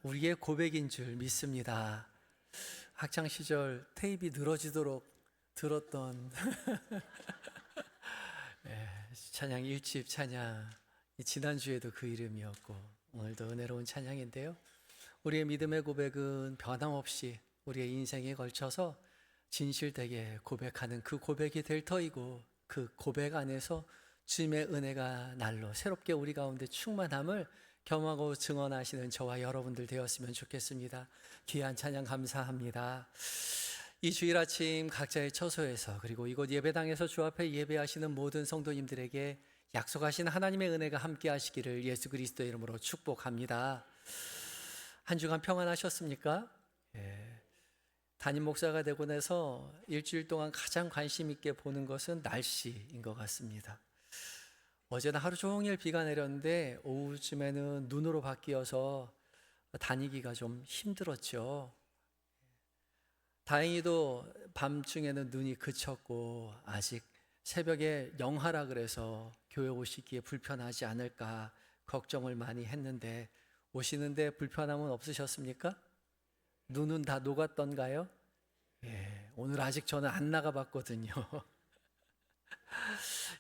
우리의 고백인 줄 믿습니다. 학창 시절 테이프 늘어지도록 들었던 찬양 1집 찬양, 지난주에도 그 이름이었고 오늘도 은혜로운 찬양인데요, 우리의 믿음의 고백은 변함없이 우리의 인생에 걸쳐서 진실되게 고백하는 그 고백이 될 터이고, 그 고백 안에서 주님의 은혜가 날로 새롭게 우리 가운데 충만함을 경험하고 증언하시는 저와 여러분들 되었으면 좋겠습니다. 귀한 찬양 감사합니다. 이 주일 아침 각자의 처소에서, 그리고 이곳 예배당에서 주 앞에 예배하시는 모든 성도님들에게 약속하신 하나님의 은혜가 함께 하시기를 예수 그리스도의 이름으로 축복합니다. 한 주간 평안하셨습니까? 담임 목사가 되고 나서 일주일 동안 가장 관심 있게 보는 것은 날씨인 것 같습니다. 어제는 하루 종일 비가 내렸는데 오후쯤에는 눈으로 바뀌어서 다니기가 좀 힘들었죠. 다행히도 밤중에는 눈이 그쳤고 아직 새벽에 영하라 그래서 교회 오시기에 불편하지 않을까 걱정을 많이 했는데, 오시는데 불편함은 없으셨습니까? 눈은 다 녹았던가요? 오늘 아직 저는 안 나가봤거든요.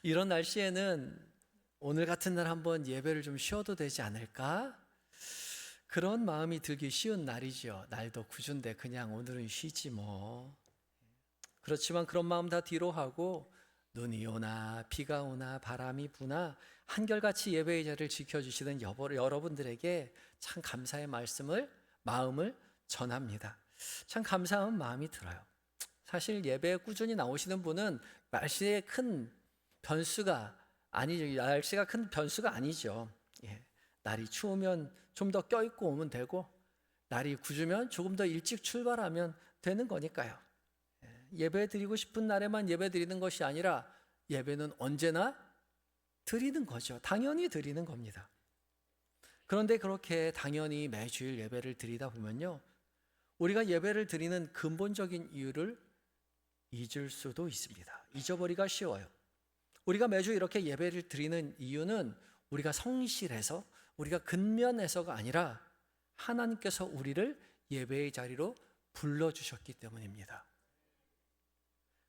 이런 날씨에는 오늘 같은 날 한번 예배를 좀 쉬어도 되지 않을까? 그런 마음이 들기 쉬운 날이죠. 날도 구준데 그냥 오늘은 쉬지 뭐. 그렇지만 그런 마음 다 뒤로 하고 눈이 오나 비가 오나 바람이 부나 한결같이 예배의 자리를 지켜주시는 여러분들에게 참 감사의 마음을 전합니다. 참 감사한 마음이 들어요. 사실 예배에 꾸준히 나오시는 분은 날씨에 큰 변수가 아니죠. 날이 추우면 좀 더 껴입고 오면 되고, 날이 구주면 조금 더 일찍 출발하면 되는 거니까요. 예배 드리고 싶은 날에만 예배 드리는 것이 아니라 예배는 언제나 드리는 거죠. 당연히 드리는 겁니다. 그런데 그렇게 당연히 매주일 예배를 드리다 보면요, 우리가 예배를 드리는 근본적인 이유를 잊을 수도 있습니다. 잊어버리기가 쉬워요. 우리가 매주 이렇게 예배를 드리는 이유는 우리가 성실해서, 우리가 근면해서가 아니라 하나님께서 우리를 예배의 자리로 불러주셨기 때문입니다.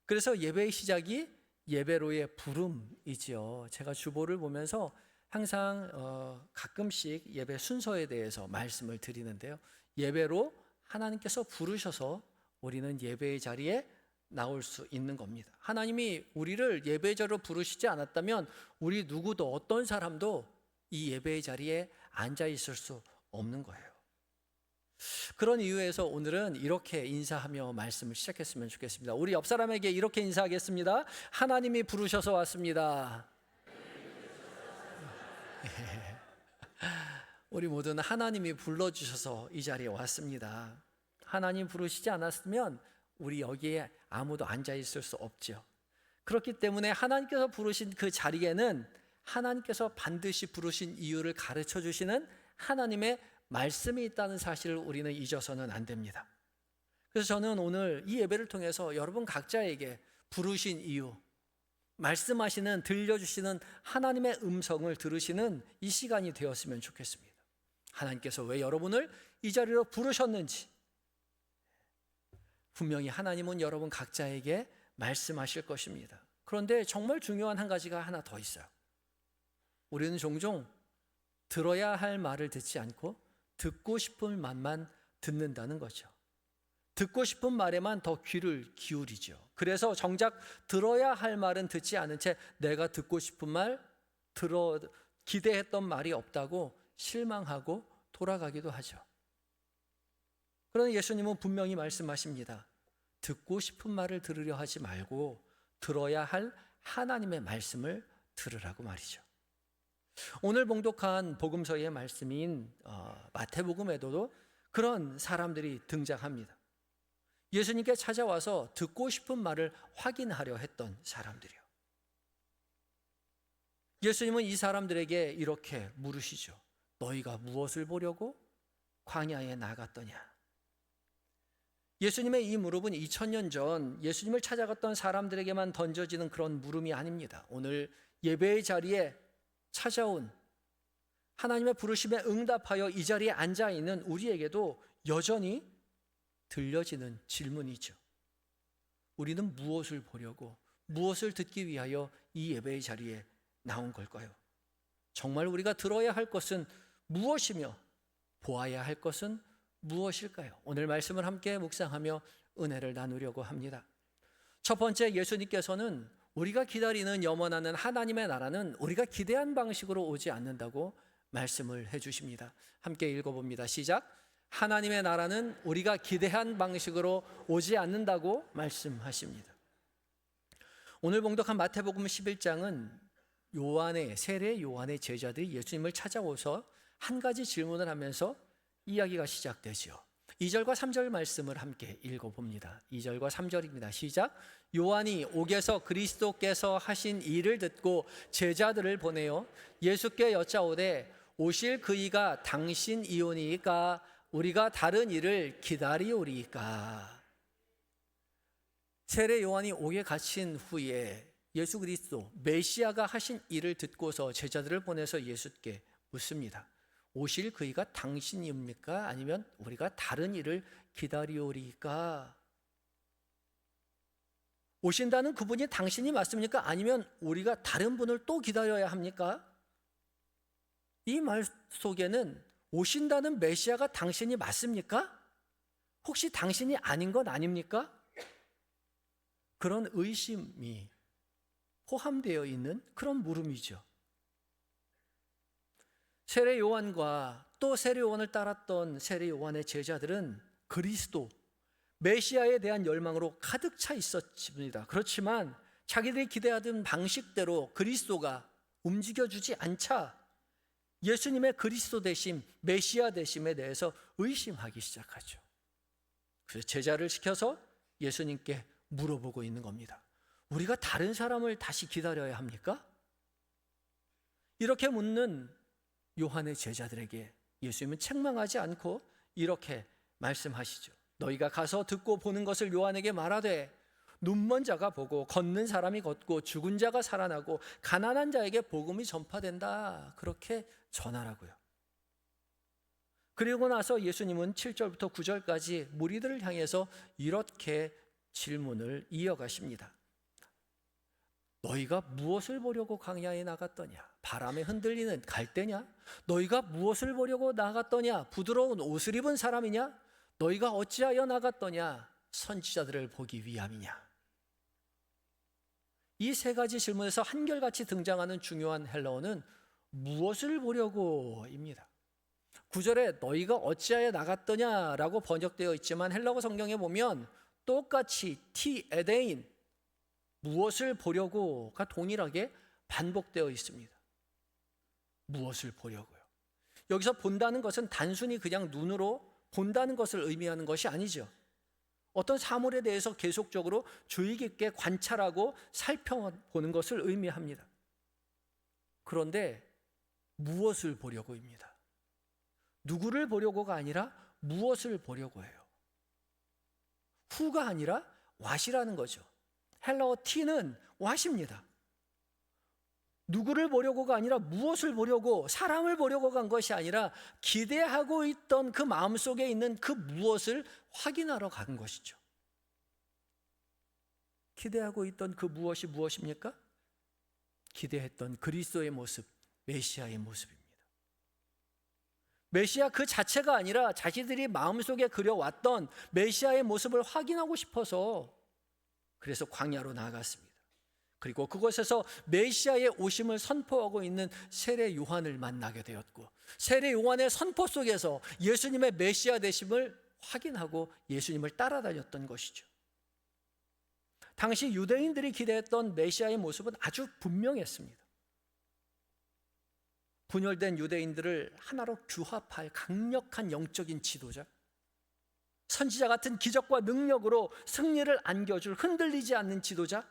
그래서 예배의 시작이 예배로의 부름이지요. 제가 주보를 보면서 항상 가끔씩 예배 순서에 대해서 말씀을 드리는데요, 예배로 하나님께서 부르셔서 우리는 예배의 자리에 나올 수 있는 겁니다. 하나님이 우리를 예배의 자리로 부르시지 않았다면 우리 누구도, 어떤 사람도 이 예배의 자리에 앉아 있을 수 없는 거예요. 그런 이유에서 오늘은 이렇게 인사하며 말씀을 시작했으면 좋겠습니다. 우리 옆 사람에게 이렇게 인사하겠습니다. 하나님이 부르셔서 왔습니다. 우리 모두는 하나님이 불러주셔서 이 자리에 왔습니다. 하나님 부르시지 않았으면 우리 여기에 아무도 앉아 있을 수 없죠. 그렇기 때문에 하나님께서 부르신 그 자리에는 하나님께서 반드시 부르신 이유를 가르쳐 주시는 하나님의 말씀이 있다는 사실을 우리는 잊어서는 안 됩니다. 그래서 저는 오늘 이 예배를 통해서 여러분 각자에게 부르신 이유, 말씀하시는, 들려주시는 하나님의 음성을 들으시는 이 시간이 되었으면 좋겠습니다. 하나님께서 왜 여러분을 이 자리로 부르셨는지, 분명히 하나님은 여러분 각자에게 말씀하실 것입니다. 그런데 정말 중요한 한 가지가 하나 더 있어요. 우리는 종종 들어야 할 말을 듣지 않고 듣고 싶은 말만 듣는다는 거죠. 듣고 싶은 말에만 더 귀를 기울이죠. 그래서 정작 들어야 할 말은 듣지 않은 채 내가 듣고 싶은 말, 기대했던 말이 없다고 실망하고 돌아가기도 하죠. 그러나 예수님은 분명히 말씀하십니다. 듣고 싶은 말을 들으려 하지 말고 들어야 할 하나님의 말씀을 들으라고 말이죠. 오늘 봉독한 복음서의 말씀인 마태복음에도 그런 사람들이 등장합니다. 예수님께 찾아와서 듣고 싶은 말을 확인하려 했던 사람들이요. 예수님은 이 사람들에게 이렇게 물으시죠. 너희가 무엇을 보려고 광야에 나갔더냐? 예수님의 이 물음은 2000년 전 예수님을 찾아갔던 사람들에게만 던져지는 그런 물음이 아닙니다. 오늘 예배의 자리에 찾아온 하나님의 부르심에 응답하여 이 자리에 앉아 있는 우리에게도 여전히 들려지는 질문이죠. 우리는 무엇을 보려고, 무엇을 듣기 위하여 이 예배의 자리에 나온 걸까요? 정말 우리가 들어야 할 것은 무엇이며 보아야 할 것은 무엇일까요? 오늘 말씀을 함께 묵상하며 은혜를 나누려고 합니다. 첫 번째, 예수님께서는 우리가 기다리는 염원하는 하나님의 나라는 우리가 기대한 방식으로 오지 않는다고 말씀을 해주십니다. 함께 읽어봅니다. 시작. 하나님의 나라는 우리가 기대한 방식으로 오지 않는다고 말씀하십니다. 오늘 봉독한 마태복음 11장은 세례 요한의 제자들이 예수님을 찾아오서 한 가지 질문을 하면서 이야기가 시작되죠. 2절과 3절 말씀을 함께 읽어봅니다. 2절과 3절입니다. 시작. 요한이 옥에서 그리스도께서 하신 일을 듣고 제자들을 보내어 예수께 여짜오되 오실 그이가 당신이오니이까 우리가 다른 일을 기다리오리이까. 세례 요한이 옥에 갇힌 후에 예수 그리스도 메시아가 하신 일을 듣고서 제자들을 보내서 예수께 묻습니다. 오실 그이가 당신입니까? 아니면 우리가 다른 일을 기다리오리이까? 오신다는 그분이 당신이 맞습니까? 아니면 우리가 다른 분을 또 기다려야 합니까? 이 말 속에는 오신다는 메시아가 당신이 맞습니까? 혹시 당신이 아닌 건 아닙니까? 그런 의심이 포함되어 있는 그런 물음이죠. 세례 요한과 또 세례 요한을 따랐던 세례 요한의 제자들은 그리스도, 메시아에 대한 열망으로 가득 차 있었습니다. 그렇지만 자기들이 기대하던 방식대로 그리스도가 움직여주지 않자 예수님의 그리스도 되심, 메시아 되심에 대해서 의심하기 시작하죠. 그래서 제자를 시켜서 예수님께 물어보고 있는 겁니다. 우리가 다른 사람을 다시 기다려야 합니까? 이렇게 묻는 요한의 제자들에게 예수님은 책망하지 않고 이렇게 말씀하시죠. 너희가 가서 듣고 보는 것을 요한에게 말하되 눈먼 자가 보고 걷는 사람이 걷고 죽은 자가 살아나고 가난한 자에게 복음이 전파된다. 그렇게 전하라고요. 그리고 나서 예수님은 7절부터 9절까지 무리들을 향해서 이렇게 질문을 이어가십니다. 너희가 무엇을 보려고 광야에 나갔더냐? 바람에 흔들리는 갈대냐? 너희가 무엇을 보려고 나갔더냐? 부드러운 옷을 입은 사람이냐? 너희가 어찌하여 나갔더냐? 선지자들을 보기 위함이냐? 이 세 가지 질문에서 한결같이 등장하는 중요한 헬라어는 무엇을 보려고입니다. 9절에 너희가 어찌하여 나갔더냐라고 번역되어 있지만 헬라어 성경에 보면 똑같이 티 에데인, 무엇을 보려고가 동일하게 반복되어 있습니다. 무엇을 보려고요. 여기서 본다는 것은 단순히 그냥 눈으로 본다는 것을 의미하는 것이 아니죠. 어떤 사물에 대해서 계속적으로 주의 깊게 관찰하고 살펴보는 것을 의미합니다. 그런데 무엇을 보려고입니다. 누구를 보려고가 아니라 무엇을 보려고 해요. 후가 아니라 왓이라는 거죠. 헬라어 t는 왓입니다. 누구를 보려고가 아니라 무엇을 보려고, 사람을 보려고 간 것이 아니라 기대하고 있던 그 마음속에 있는 그 무엇을 확인하러 간 것이죠. 기대하고 있던 그 무엇이 무엇입니까? 기대했던 그리스도의 모습, 메시아의 모습입니다. 메시아 그 자체가 아니라 자신들이 마음속에 그려왔던 메시아의 모습을 확인하고 싶어서 그래서 광야로 나아갔습니다. 그리고 그곳에서 메시아의 오심을 선포하고 있는 세례 요한을 만나게 되었고, 세례 요한의 선포 속에서 예수님의 메시아 되심을 확인하고 예수님을 따라다녔던 것이죠. 당시 유대인들이 기대했던 메시아의 모습은 아주 분명했습니다. 분열된 유대인들을 하나로 규합할 강력한 영적인 지도자, 선지자 같은 기적과 능력으로 승리를 안겨줄 흔들리지 않는 지도자,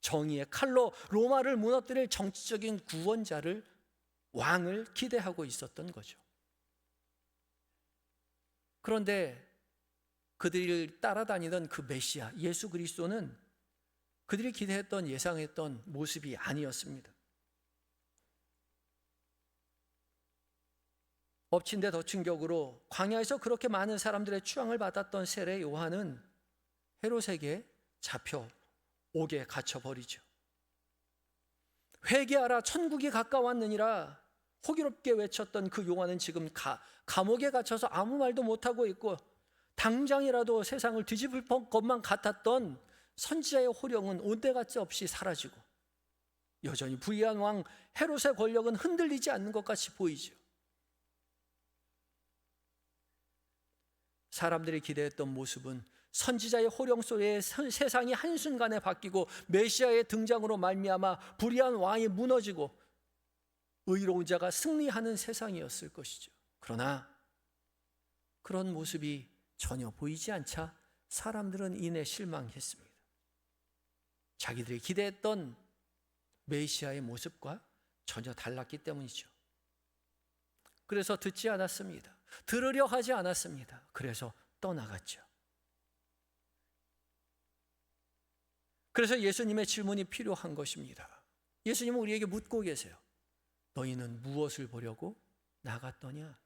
정의의 칼로 로마를 무너뜨릴 정치적인 구원자를, 왕을 기대하고 있었던 거죠. 그런데 그들이 따라다니던 그 메시아 예수 그리스도는 그들이 기대했던, 예상했던 모습이 아니었습니다. 엎친 데 더 충격으로 광야에서 그렇게 많은 사람들의 추앙을 받았던 세례 요한은 헤롯에게 잡혀 옥에 갇혀버리죠. 회개하라, 천국이 가까웠느니라 호기롭게 외쳤던 그 요한은 지금 감옥에 갇혀서 아무 말도 못하고 있고, 당장이라도 세상을 뒤집을 것만 같았던 선지자의 호령은 온데간데 없이 사라지고, 여전히 부귀한 왕 헤롯의 권력은 흔들리지 않는 것 같이 보이죠. 사람들이 기대했던 모습은 선지자의 호령 소리에 세상이 한순간에 바뀌고 메시아의 등장으로 말미암아 불의한 왕이 무너지고 의로운 자가 승리하는 세상이었을 것이죠. 그러나 그런 모습이 전혀 보이지 않자 사람들은 이내 실망했습니다. 자기들이 기대했던 메시아의 모습과 전혀 달랐기 때문이죠. 그래서 듣지 않았습니다. 들으려 하지 않았습니다. 그래서 떠나갔죠. 그래서 예수님의 질문이 필요한 것입니다. 예수님은 우리에게 묻고 계세요. 너희는 무엇을 보려고 나갔더냐?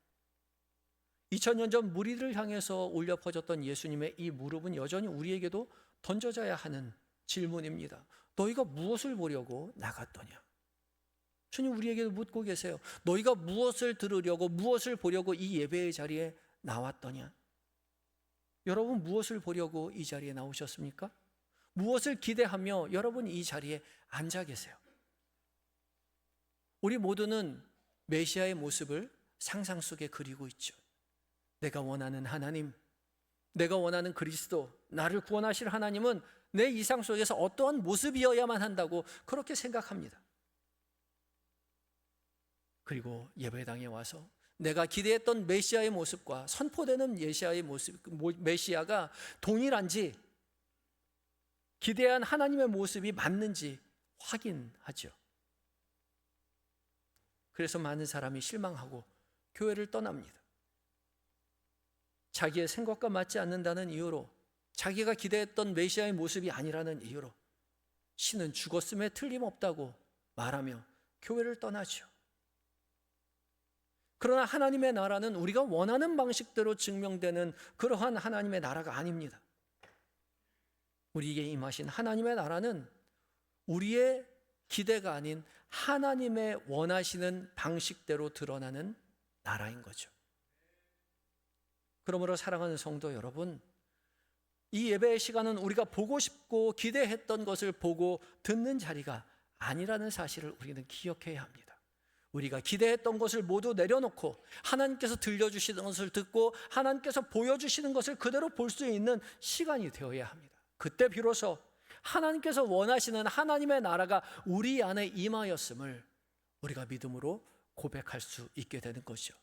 2000년 전 무리를 향해서 울려 퍼졌던 예수님의 이 무릎은 여전히 우리에게도 던져져야 하는 질문입니다. 너희가 무엇을 보려고 나갔더냐? 주님 우리에게도 묻고 계세요. 너희가 무엇을 들으려고, 무엇을 보려고 이 예배의 자리에 나왔더냐? 여러분 무엇을 보려고 이 자리에 나오셨습니까? 무엇을 기대하며 여러분 이 자리에 앉아 계세요? 우리 모두는 메시아의 모습을 상상 속에 그리고 있죠. 내가 원하는 하나님, 내가 원하는 그리스도, 나를 구원하실 하나님은 내 이상 속에서 어떠한 모습이어야만 한다고 그렇게 생각합니다. 그리고 예배당에 와서 내가 기대했던 메시아의 모습과 선포되는 메시아가 동일한지, 기대한 하나님의 모습이 맞는지 확인하죠. 그래서 많은 사람이 실망하고 교회를 떠납니다. 자기의 생각과 맞지 않는다는 이유로, 자기가 기대했던 메시아의 모습이 아니라는 이유로 신은 죽었음에 틀림없다고 말하며 교회를 떠나죠. 그러나 하나님의 나라는 우리가 원하는 방식대로 증명되는 그러한 하나님의 나라가 아닙니다. 우리에게 임하신 하나님의 나라는 우리의 기대가 아닌 하나님의 원하시는 방식대로 드러나는 나라인 거죠. 그러므로 사랑하는 성도 여러분, 이 예배의 시간은 우리가 보고 싶고 기대했던 것을 보고 듣는 자리가 아니라는 사실을 우리는 기억해야 합니다. 우리가 기대했던 것을 모두 내려놓고 하나님께서 들려주시는 것을 듣고 하나님께서 보여주시는 것을 그대로 볼 수 있는 시간이 되어야 합니다. 그때 비로소 하나님께서 원하시는 하나님의 나라가 우리 안에 임하였음을 우리가 믿음으로 고백할 수 있게 되는 것이죠.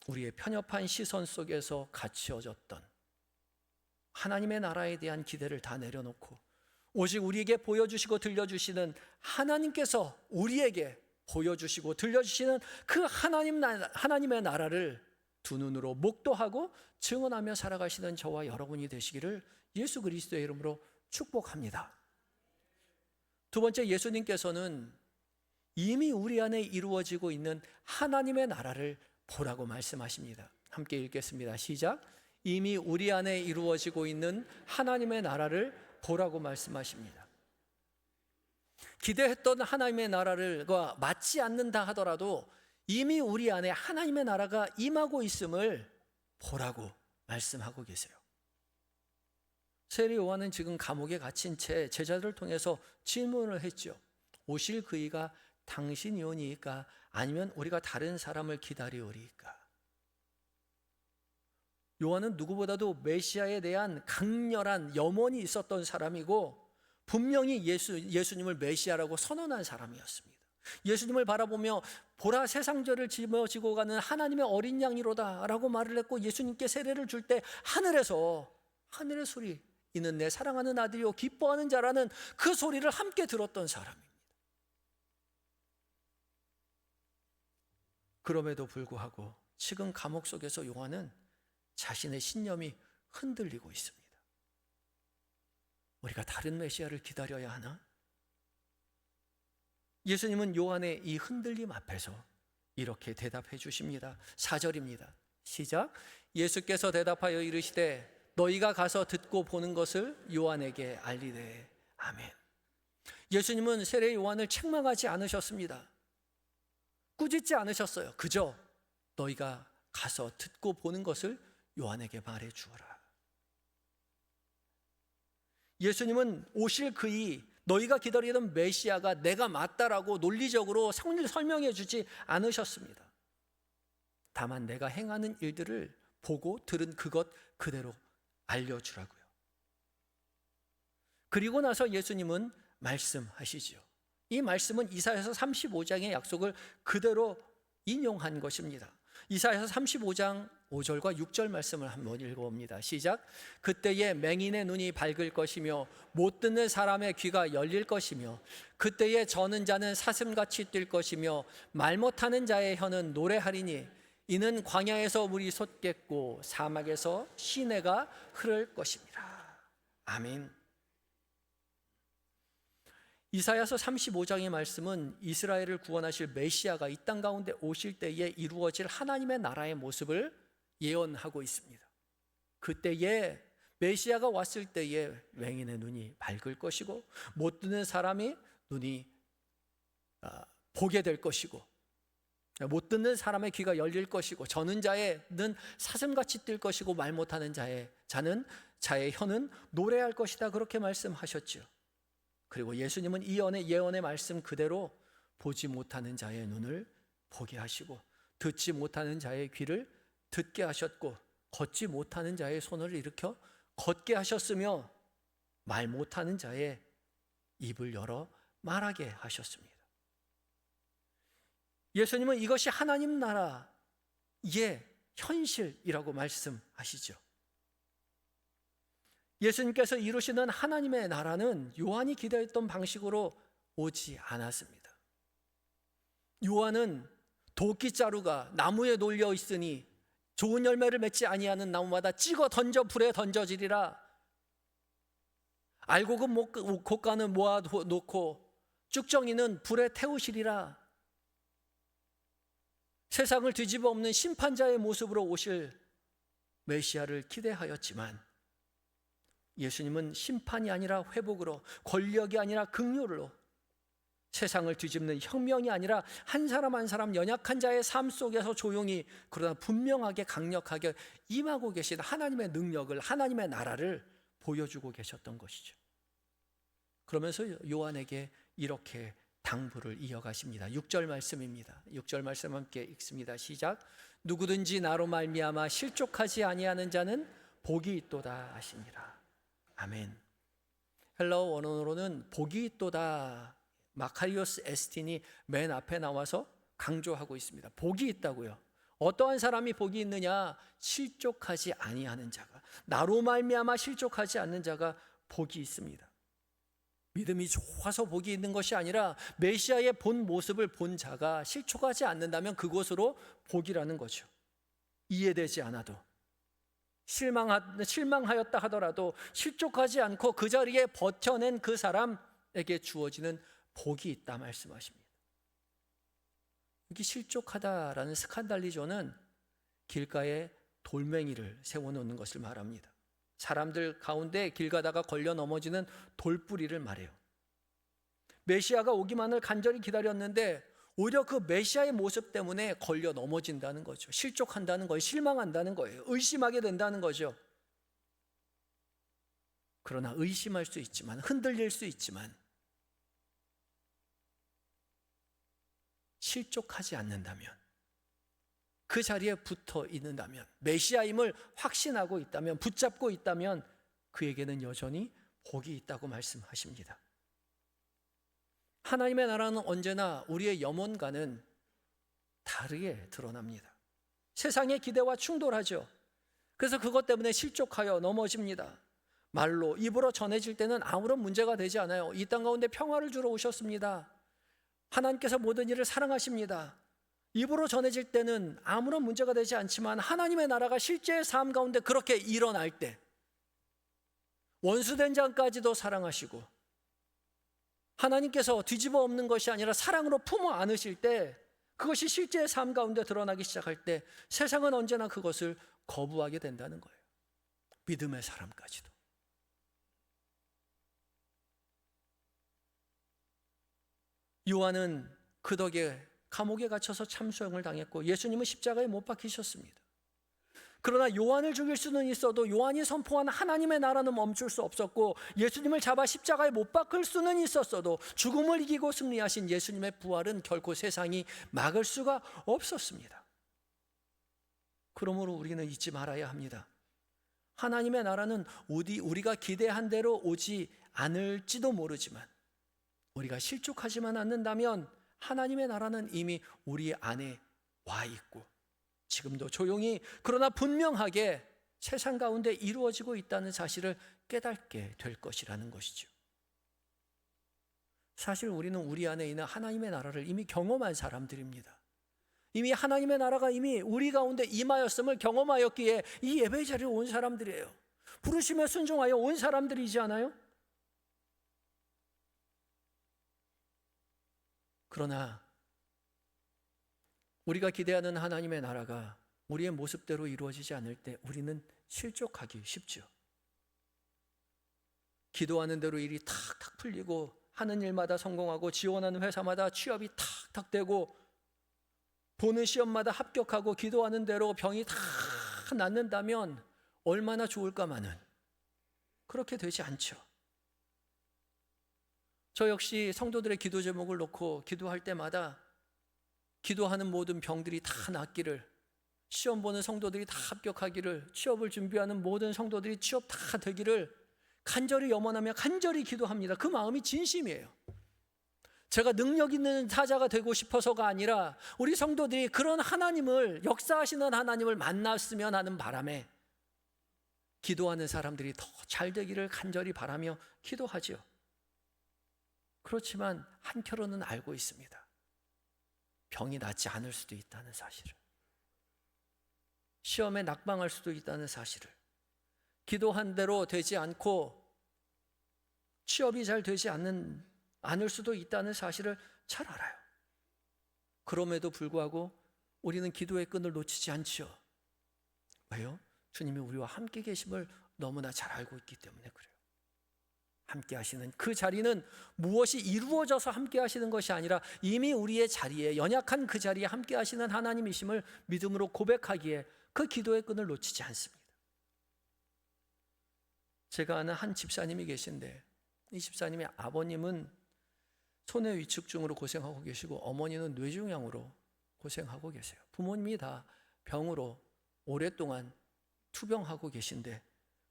우리의 편협한 시선 속에서 갇혀졌던 하나님의 나라에 대한 기대를 다 내려놓고 오직 우리에게 보여주시고 들려주시는 하나님께서 우리에게 보여주시고 들려주시는 그 하나님의 나라를 두 눈으로 목도하고 증언하며 살아가시는 저와 여러분이 되시기를 예수 그리스도의 이름으로 축복합니다. 두 번째, 예수님께서는 이미 우리 안에 이루어지고 있는 하나님의 나라를 보라고 말씀하십니다. 함께 읽겠습니다. 시작. 이미 우리 안에 이루어지고 있는 하나님의 나라를 보라고 말씀하십니다. 기대했던 하나님의 나라가 맞지 않는다 하더라도 이미 우리 안에 하나님의 나라가 임하고 있음을 보라고 말씀하고 계세요. 세례 요한은 지금 감옥에 갇힌 채 제자들을 통해서 질문을 했죠. 오실 그이가 당신이오니까 아니면 우리가 다른 사람을 기다리오리까? 요한은 누구보다도 메시아에 대한 강렬한 염원이 있었던 사람이고 분명히 예수님을 메시아라고 선언한 사람이었습니다. 예수님을 바라보며 보라 세상죄를 짊어지고 가는 하나님의 어린 양이로다 라고 말을 했고, 예수님께 세례를 줄 때 하늘에서 하늘의 소리, 이는 내 사랑하는 아들이요 기뻐하는 자라는 그 소리를 함께 들었던 사람입니다. 그럼에도 불구하고 지금 감옥 속에서 요한은 자신의 신념이 흔들리고 있습니다. 우리가 다른 메시아를 기다려야 하나? 예수님은 요한의 이 흔들림 앞에서 이렇게 대답해 주십니다. 4절입니다. 시작. 예수께서 대답하여 이르시되 너희가 가서 듣고 보는 것을 요한에게 알리되. 아멘. 예수님은 세례 요한을 책망하지 않으셨습니다. 꾸짖지 않으셨어요. 그저 너희가 가서 듣고 보는 것을 요한에게 말해 주어라. 예수님은 오실 그이, 너희가 기다리던 메시아가 내가 맞다라고 논리적으로 설명해 주지 않으셨습니다. 다만 내가 행하는 일들을 보고 들은 그것 그대로 알려주라고요. 그리고 나서 예수님은 말씀하시죠. 이 말씀은 이사야서 35장의 약속을 그대로 인용한 것입니다. 이사야서 35장 5절과 6절 말씀을 한번 읽어봅니다. 시작. 그때에 맹인의 눈이 밝을 것이며 못 듣는 사람의 귀가 열릴 것이며 그때에 저는 자는 사슴같이 뛸 것이며 말 못하는 자의 혀는 노래하리니 이는 광야에서 물이 솟겠고 사막에서 시내가 흐를 것입니다. 아멘. 이사야서 35장의 말씀은 이스라엘을 구원하실 메시아가 이 땅 가운데 오실 때에 이루어질 하나님의 나라의 모습을 예언하고 있습니다. 그때에 메시아가 왔을 때에 맹인의 눈이 밝을 것이고 못 듣는 사람이 눈이 보게 될 것이고 못 듣는 사람의 귀가 열릴 것이고 저는 자는 사슴같이 뛸 것이고 말 못하는 자의 혀는 노래할 것이다. 그렇게 말씀하셨죠. 그리고 예수님은 이 예언의 말씀 그대로 보지 못하는 자의 눈을 보게 하시고 듣지 못하는 자의 귀를 듣게 하셨고 걷지 못하는 자의 손을 일으켜 걷게 하셨으며 말 못하는 자의 입을 열어 말하게 하셨습니다. 예수님은 이것이 하나님 나라의 현실이라고 말씀하시죠. 예수님께서 이루시는 하나님의 나라는 요한이 기대했던 방식으로 오지 않았습니다. 요한은 도끼자루가 나무에 놓여 있으니 좋은 열매를 맺지 아니하는 나무마다 찍어 던져 불에 던져지리라. 알곡은 곶간은 모아 놓고 쭉정이는 불에 태우시리라. 세상을 뒤집어 엎는 심판자의 모습으로 오실 메시아를 기대하였지만 예수님은 심판이 아니라 회복으로, 권력이 아니라 긍휼로, 세상을 뒤집는 혁명이 아니라 한 사람 한 사람 연약한 자의 삶 속에서 조용히 그러나 분명하게 강력하게 임하고 계신 하나님의 능력을, 하나님의 나라를 보여주고 계셨던 것이죠. 그러면서 요한에게 이렇게 당부를 이어가십니다. 6절 말씀입니다. 6절 말씀 함께 읽습니다. 시작. 누구든지 나로 말미암아 실족하지 아니하는 자는 복이 있도다 하시니라. 아멘. 헬라어 원어로는 복이 있도다, 마카리오스 에스틴이 맨 앞에 나와서 강조하고 있습니다. 복이 있다고요. 어떠한 사람이 복이 있느냐? 실족하지 아니하는 자가, 나로 말미암아 실족하지 않는 자가 복이 있습니다. 믿음이 좋아서 복이 있는 것이 아니라 메시아의 본 모습을 본 자가 실족하지 않는다면 그것으로 복이라는 거죠. 이해되지 않아도, 실망하였다 하더라도 실족하지 않고 그 자리에 버텨낸 그 사람에게 주어지는 복이 있다 말씀하십니다. 여기 실족하다라는 스칸달리조는 길가에 돌멩이를 세워놓는 것을 말합니다. 사람들 가운데 길 가다가 걸려 넘어지는 돌뿌리를 말해요. 메시아가 오기만을 간절히 기다렸는데 오히려 그 메시아의 모습 때문에 걸려 넘어진다는 거죠. 실족한다는 거예요. 실망한다는 거예요. 의심하게 된다는 거죠. 그러나 의심할 수 있지만, 흔들릴 수 있지만 실족하지 않는다면, 그 자리에 붙어 있는다면, 메시아임을 확신하고 있다면, 붙잡고 있다면 그에게는 여전히 복이 있다고 말씀하십니다. 하나님의 나라는 언제나 우리의 염원과는 다르게 드러납니다. 세상의 기대와 충돌하죠. 그래서 그것 때문에 실족하여 넘어집니다. 말로, 입으로 전해질 때는 아무런 문제가 되지 않아요. 이 땅 가운데 평화를 주러 오셨습니다. 하나님께서 모든 일을 사랑하십니다. 입으로 전해질 때는 아무런 문제가 되지 않지만 하나님의 나라가 실제의 삶 가운데 그렇게 일어날 때, 원수된 자까지도 사랑하시고 하나님께서 뒤집어 엎는 것이 아니라 사랑으로 품어 안으실 때 그것이 실제의 삶 가운데 드러나기 시작할 때 세상은 언제나 그것을 거부하게 된다는 거예요. 믿음의 사람까지도. 요한은 그 덕에 감옥에 갇혀서 참수형을 당했고 예수님은 십자가에 못 박히셨습니다. 그러나 요한을 죽일 수는 있어도 요한이 선포한 하나님의 나라는 멈출 수 없었고, 예수님을 잡아 십자가에 못 박을 수는 있었어도 죽음을 이기고 승리하신 예수님의 부활은 결코 세상이 막을 수가 없었습니다. 그러므로 우리는 잊지 말아야 합니다. 하나님의 나라는 우리가 기대한 대로 오지 않을지도 모르지만, 우리가 실족하지만 않는다면 하나님의 나라는 이미 우리 안에 와 있고 지금도 조용히 그러나 분명하게 세상 가운데 이루어지고 있다는 사실을 깨닫게 될 것이라는 것이죠. 사실 우리는 우리 안에 있는 하나님의 나라를 이미 경험한 사람들입니다. 이미 하나님의 나라가 이미 우리 가운데 임하였음을 경험하였기에 이 예배 자리에 온 사람들이에요. 부르심에 순종하여 온 사람들이지 않아요? 그러나 우리가 기대하는 하나님의 나라가 우리의 모습대로 이루어지지 않을 때 우리는 실족하기 쉽죠. 기도하는 대로 일이 탁탁 풀리고 하는 일마다 성공하고 지원하는 회사마다 취업이 탁탁 되고 보는 시험마다 합격하고 기도하는 대로 병이 다 낫는다면 얼마나 좋을까마는 그렇게 되지 않죠. 저 역시 성도들의 기도 제목을 놓고 기도할 때마다 기도하는 모든 병들이 다 낫기를, 시험 보는 성도들이 다 합격하기를, 취업을 준비하는 모든 성도들이 취업 다 되기를 간절히 염원하며 간절히 기도합니다. 그 마음이 진심이에요. 제가 능력 있는 사자가 되고 싶어서가 아니라 우리 성도들이 그런 하나님을, 역사하시는 하나님을 만났으면 하는 바람에 기도하는 사람들이 더 잘 되기를 간절히 바라며 기도하죠. 그렇지만 한켠으로는 알고 있습니다. 병이 낫지 않을 수도 있다는 사실을, 시험에 낙방할 수도 있다는 사실을, 기도한 대로 되지 않고 취업이 잘 되지 않을 수도 있다는 사실을 잘 알아요. 그럼에도 불구하고 우리는 기도의 끈을 놓치지 않지요. 왜요? 주님이 우리와 함께 계심을 너무나 잘 알고 있기 때문에 그래요. 함께 하시는 그 자리는 무엇이 이루어져서 함께 하시는 것이 아니라 이미 우리의 자리에, 연약한 그 자리에 함께 하시는 하나님이심을 믿음으로 고백하기에 그 기도의 끈을 놓치지 않습니다. 제가 아는 한 집사님이 계신데, 이 집사님의 아버님은 손해 위축증으로 고생하고 계시고 어머니는 뇌종양으로 고생하고 계세요. 부모님이 다 병으로 오랫동안 투병하고 계신데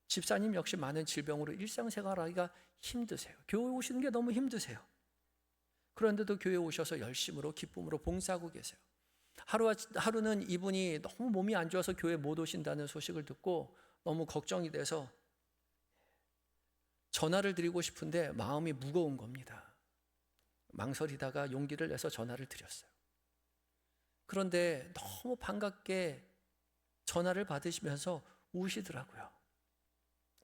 집사님 역시 많은 질병으로 일상생활하기가 힘드세요. 교회 오시는 게 너무 힘드세요. 그런데도 교회 오셔서 열심으로 기쁨으로 봉사하고 계세요. 하루는 이분이 너무 몸이 안 좋아서 교회 못 오신다는 소식을 듣고 너무 걱정이 돼서 전화를 드리고 싶은데 마음이 무거운 겁니다. 망설이다가 용기를 내서 전화를 드렸어요. 그런데 너무 반갑게 전화를 받으시면서 우시더라고요.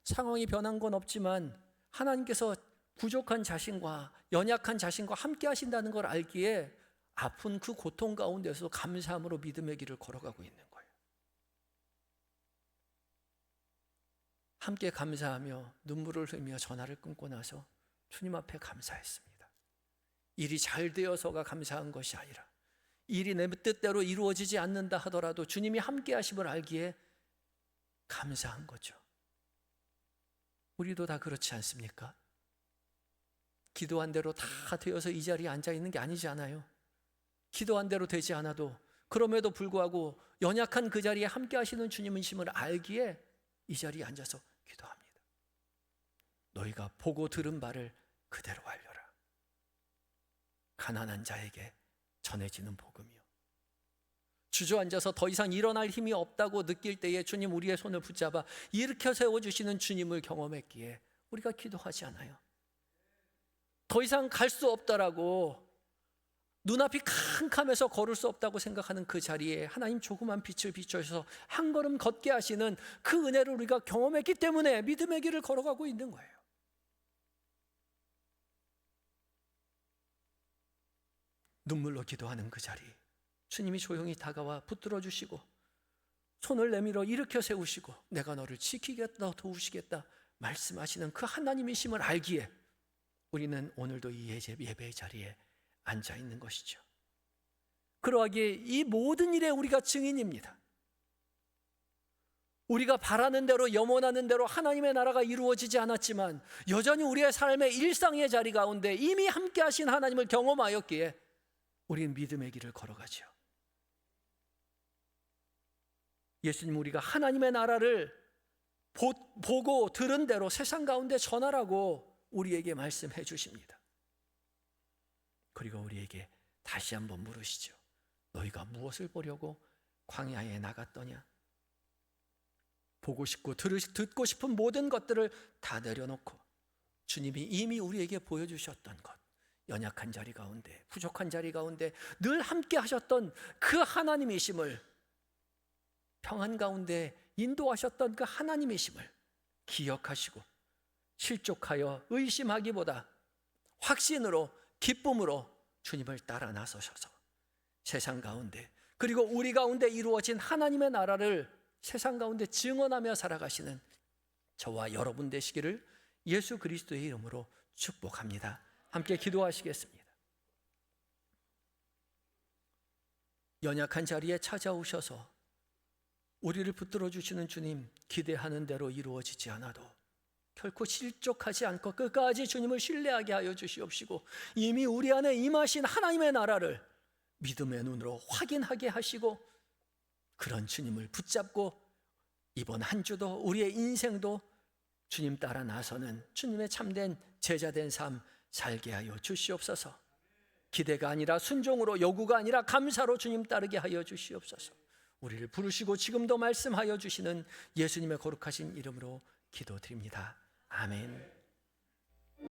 상황이 변한 건 없지만 하나님께서 부족한 자신과 연약한 자신과 함께 하신다는 걸 알기에 아픈 그 고통 가운데서 감사함으로 믿음의 길을 걸어가고 있는 거예요. 함께 감사하며 눈물을 흘리며 전화를 끊고 나서 주님 앞에 감사했습니다. 일이 잘 되어서가 감사한 것이 아니라 일이 내 뜻대로 이루어지지 않는다 하더라도 주님이 함께 하심을 알기에 감사한 거죠. 우리도 다 그렇지 않습니까? 기도한 대로 다 되어서 이 자리에 앉아 있는 게 아니지 않아요? 기도한 대로 되지 않아도 그럼에도 불구하고 연약한 그 자리에 함께 하시는 주님이심을 알기에 이 자리에 앉아서 기도합니다. 너희가 보고 들은 바를 그대로 알려라. 가난한 자에게 전해지는 복음이요. 주저앉아서 더 이상 일어날 힘이 없다고 느낄 때에 주님 우리의 손을 붙잡아 일으켜 세워주시는 주님을 경험했기에 우리가 기도하지 않아요. 더 이상 갈 수 없다라고 눈앞이 캄캄해서 걸을 수 없다고 생각하는 그 자리에 하나님 조그만 빛을 비춰서 한 걸음 걷게 하시는 그 은혜를 우리가 경험했기 때문에 믿음의 길을 걸어가고 있는 거예요. 눈물로 기도하는 그 자리, 주님이 조용히 다가와 붙들어 주시고 손을 내밀어 일으켜 세우시고 내가 너를 지키겠다, 도우시겠다 말씀하시는 그 하나님이심을 알기에 우리는 오늘도 이 예배의 자리에 앉아 있는 것이죠. 그러하기에 이 모든 일에 우리가 증인입니다. 우리가 바라는 대로 염원하는 대로 하나님의 나라가 이루어지지 않았지만 여전히 우리의 삶의 일상의 자리 가운데 이미 함께 하신 하나님을 경험하였기에 우리는 믿음의 길을 걸어가죠. 예수님, 우리가 하나님의 나라를 보고 들은 대로 세상 가운데 전하라고 우리에게 말씀해 주십니다. 그리고 우리에게 다시 한번 물으시죠. 너희가 무엇을 보려고 광야에 나갔더냐? 보고 싶고 듣고 싶은 모든 것들을 다 내려놓고 주님이 이미 우리에게 보여주셨던 것, 연약한 자리 가운데, 부족한 자리 가운데 늘 함께 하셨던 그 하나님이심을, 평안 가운데 인도하셨던 그 하나님이심을 기억하시고 실족하여 의심하기보다 확신으로, 기쁨으로 주님을 따라 나서셔서 세상 가운데, 그리고 우리 가운데 이루어진 하나님의 나라를 세상 가운데 증언하며 살아가시는 저와 여러분 되시기를 예수 그리스도의 이름으로 축복합니다. 함께 기도하시겠습니다. 연약한 자리에 찾아오셔서 우리를 붙들어 주시는 주님, 기대하는 대로 이루어지지 않아도 결코 실족하지 않고 끝까지 주님을 신뢰하게 하여 주시옵시고 이미 우리 안에 임하신 하나님의 나라를 믿음의 눈으로 확인하게 하시고 그런 주님을 붙잡고 이번 한 주도 우리의 인생도 주님 따라 나서는 주님의 참된 제자된 삶 살게 하여 주시옵소서. 기대가 아니라 순종으로, 요구가 아니라 감사로 주님 따르게 하여 주시옵소서. 우리를 부르시고 지금도 말씀하여 주시는 예수님의 거룩하신 이름으로 기도드립니다. 아멘.